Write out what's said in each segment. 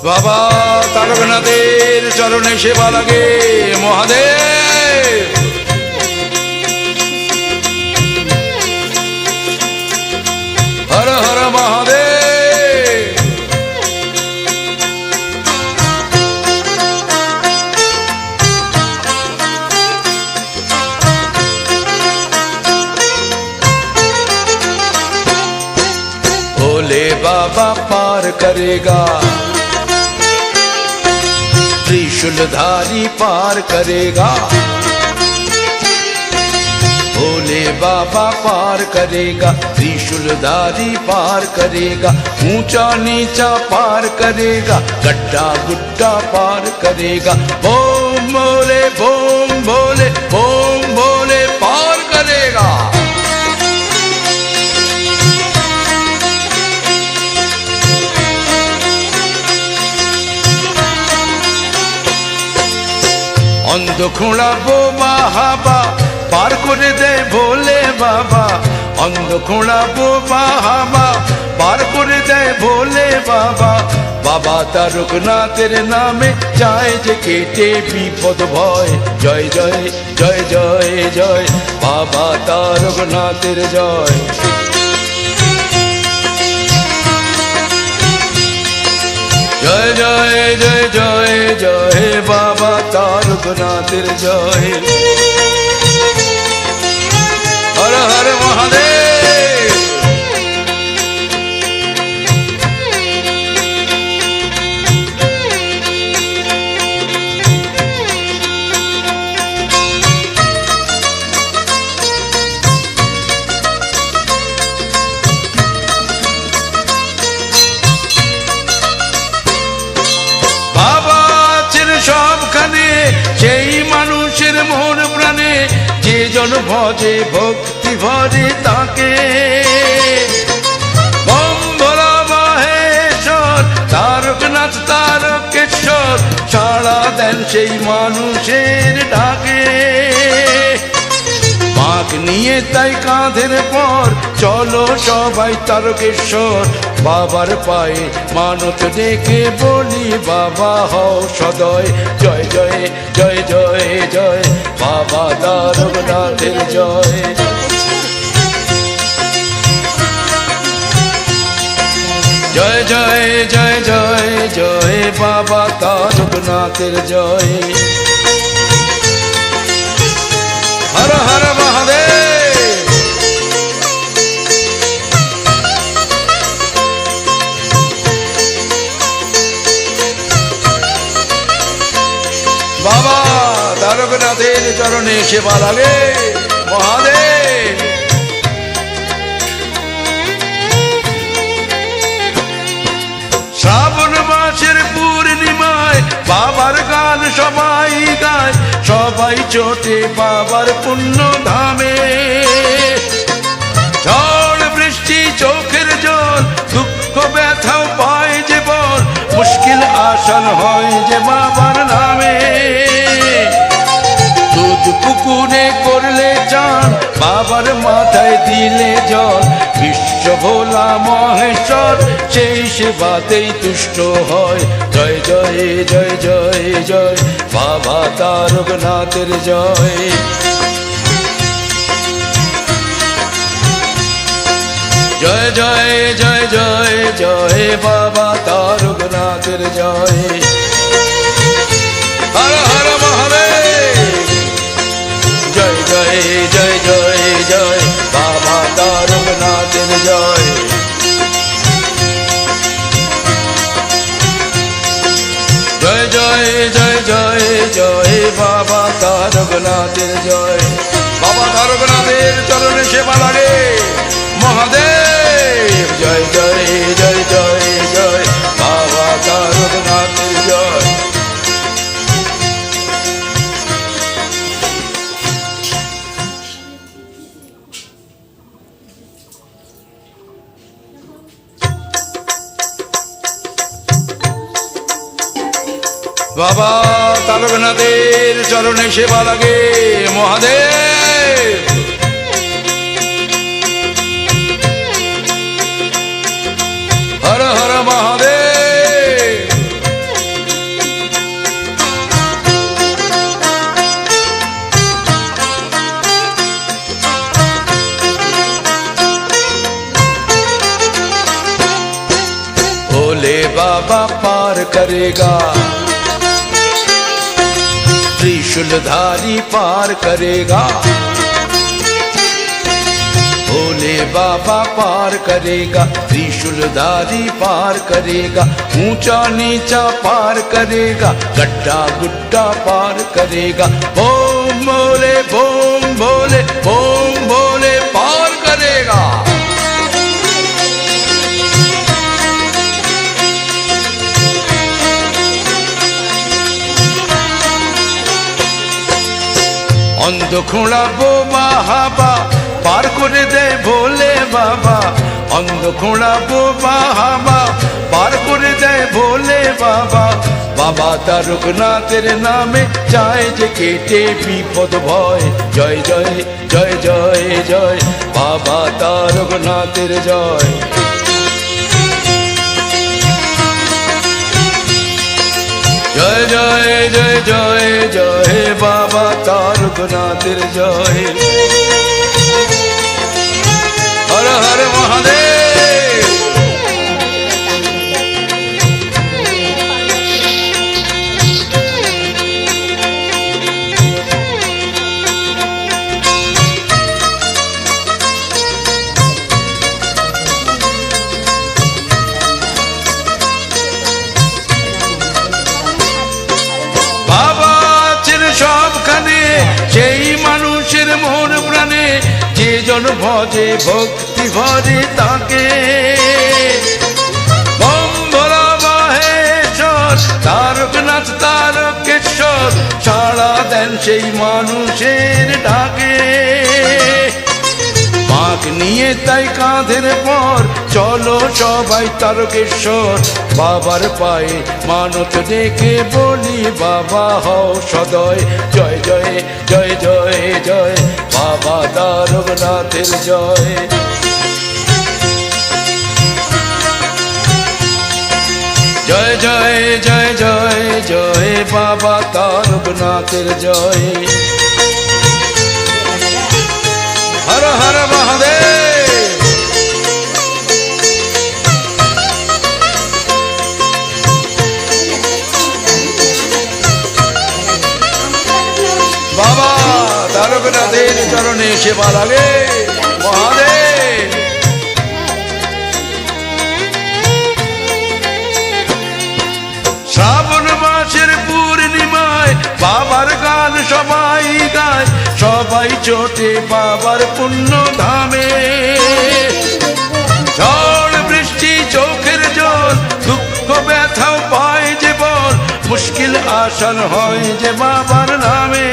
বাবা তারকনাথের চরণে সেবা লাগে মহাদেব। হর হর মহাদেব। भोले बाबा पार करेगा, त्रिशूलधारी पार करेगा। भोले बाबा पार करेगा, त्रिशूलधारी पार करेगा। ऊंचा नीचा पार करेगा, गड्ढा गुड्ढा पार करेगा। बोम भोले बोम भोले बोम भोले पार करेगा। অন্ধ খোঁড়া বোমা হাবা পার করে দেয় ভোলে বাবা। অন্ধ খোঁড়া বোমা হাবা পার করে দেয় ভোলে বাবা। বাবা তারকনাথের নামে যায় যে কেটে বিপদ ভয়। জয় জয় জয় জয় জয় বাবা তারকনাথের জয়। জয় জয় জয় জয় জয় বাবা তারকনাথের জয়। হর হর মহাদেব। সবখানে সেই মানুষের মন প্রাণে যে জন ভজে ভক্তি ভরে তাকে। বম ভোলা মহেশ্বর তারকনাথ তারকেশ্বর সাড়া দেন সেই মানুষের ডাকে। মাগ নিয়ে তাই কাঁধের পর চলো সবাই তারকেশ্বর। বাবার পায়ে মানত ডেকে বলি বাবা হও সদয়। জয় জয় জয় জয় জয় বাবা তারকনাথের জয়। জয় জয় জয় জয় জয় বাবা তারকনাথের জয়। হর হর মহাদেব। বাবা তারকনাথের চরণে সেবা লাগে মহাদেব। শ্রাবণ মাসের পূর্ণিমায় বাবার গান সবাই গায়। সবাই চোটে বাবার পুণ্য ধামে। ঝড় বৃষ্টি চোখের জল দুঃখ ব্যথাও পায় জীবন। মুশকিল আসান হয় যে বাবার নামে। দুধ পুকুরে করলে চান বাবার মাথায় দিলে জল। বিশ্ব ভোলা মহেশ্বর সেই সেবাতেই তুষ্ট হয়। জয় জয় জয় জয় জয় বাবা তারকনাথের জয়। জয় জয় জয় জয় জয় বাবা তারকনাথের জয়। হর হর মহাদেব। জয় জয় জয় জয় জয় বাবা তারকনাথের জয়। জয় জয় জয় জয় জয় বাবা তারকনাথের জয়। বাবা তারকনাথের চরণে সেবা লাগে মহাদেব। জয় জয় জয় জয় জয় বাবা তারকনাথের জয়। বাবা তারকনাথের চরণে সেবা লাগে মহাদেব। হর হর মহাদেব। बाबा पार करेगा, त्रिशूलधारी पार करेगा, भोले बाबा पार करेगा, त्रिशूलधारी पार करेगा, ऊंचा नीचा पार करेगा, गड्ढा गुड्ढा पार करेगा। बोम भोले बोम भोले बोम भोले पार करेगा। অন্ধ খোঁড়া বোমা হাবা পার করে দেয় ভোলে বাবা, অন্ধ খোঁড়া বোমা হাবা পার করে দেয় ভোলে বাবা। বাবা তারকনাথের নামে চায় যে কেটে বিপদ ভয়, জয় জয় জয় জয় জয় বাবা তারকনাথের জয়। জয় জয় জয় জয় জয় বাবা তারকনাথের জয়। হর হর মহাদেব। সবখানে সেই মানুষের মন প্রাণে, যে জন ভজে ভক্তি ভরে তাকে। বম ভোলা মহেশ্বর তারকনাথ তারকেশ্বর সাড়া দেন সেই মানুষের ডাকে। মাগ নিয়ে তাই কাঁধের পর চলো সবাই তারকেশ্বর, বাবার পায়ে মানত ডেকে বলি বাবা হও সদয়। জয় জয় জয় জয় জয় বাবা তারকনাথের জয়। জয় জয় জয় জয় জয় বাবা তারকনাথের জয়। হর হর মহাদেব। বাবা তারকনাথের চরণে সেবা লাগে মহাদেব। শ্রাবণ মাসের পূর্ণিমায় বাবার গান সবাই গায়, সবাই চোটে বাবার পুণ্য ধামে। ঝড় বৃষ্টি চোখের জল দুঃখ ব্যথাও পায় যে বল, মুশকিল আসান হয় যে বাবার নামে।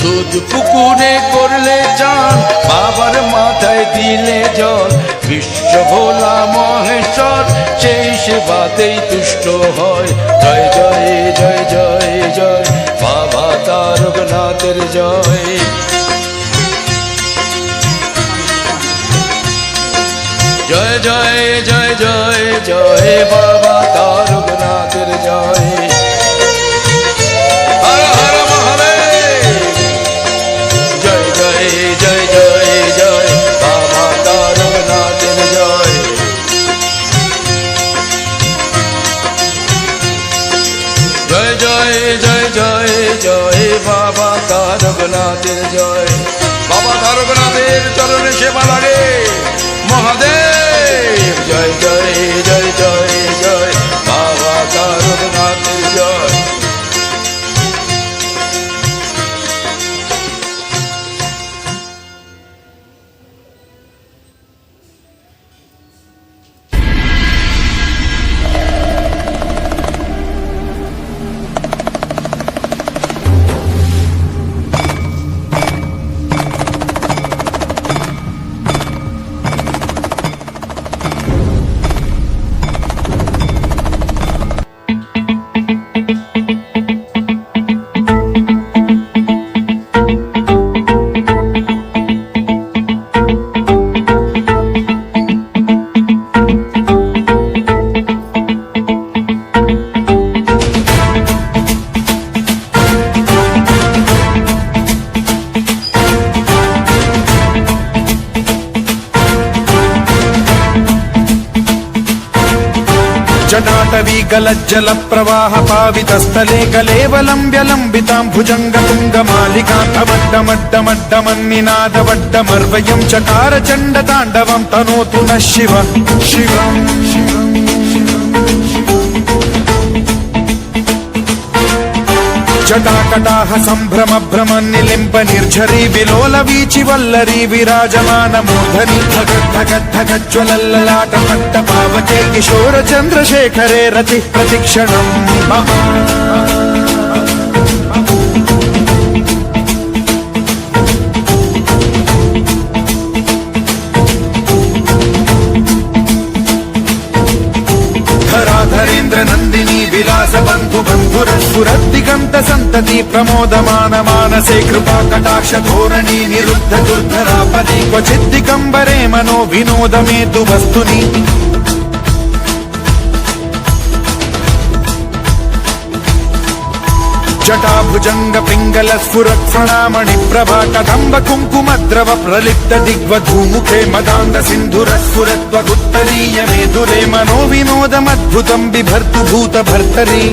দুধ পুকুরে করলে চান বাবার মাথায় দিলে জল, বিশ্ব ভোলা মহেশ্বর সেই সেবাতেই তুষ্ট হয়। জয় জয় জয় জয় জয় বাবা তারকনাথের জয়। জয় জয় জয় জয় জয় বাবা তারকনাথের জয়। হর হর মহাদেব। জয় জয় জয় জয় জয় বাবা তারকনাথের জয়। জয় জয় জয় জয় জয় বাবা তারকনাথের জয়। বাবা তারকনাথের চরণে সেবা লাগে মহাদেব। জয় জয় জয় জয় জয় বাবা তারকনাথের জয়। पाटवी गलज्जल प्रवाह पावितस्थले कलेवलम्ब्यलम्बितां भुजङ्गतुङ्गमालिकान्तमड्डमड्डमड्डमन्निनादवड्डमर्वयं चकार चण्डताण्डवं तनोतु नः शिव शिवम् जटाकटाह सम्भ्रम भ्रम निलिम्ब निर्झरी विलोल वीचि वल्लरी विराजमान मूर्धनि धगद्धगद्धगज्ज्वलल्ललाट पट्ट पावके किशोर चन्द्रशेखरे रति प्रतिक्षणम् धरेन्द्र नन्दिनी विलास बन्धु बन्धुरस्फुरद्दिगन्त सन्तति प्रमोदमान मानसे कृपा कटाक्ष धोरणी निरुद्ध दुर्धरापदे क्वचिद्दिगम्बरे मनो विनोदमेतु वस्तुनि जटाभुजंग पिंगल स्फुरत् प्रणामणि प्रभा कदम्ब कुङ्कुमद्रव प्रलिप्त दिग्वधूमुखे मदान्ध सिन्धुर स्फुरत्वगुत्तरीय मेधुरे मनो विनोदमद्भुतं बिभर्तु भूत भर्तरी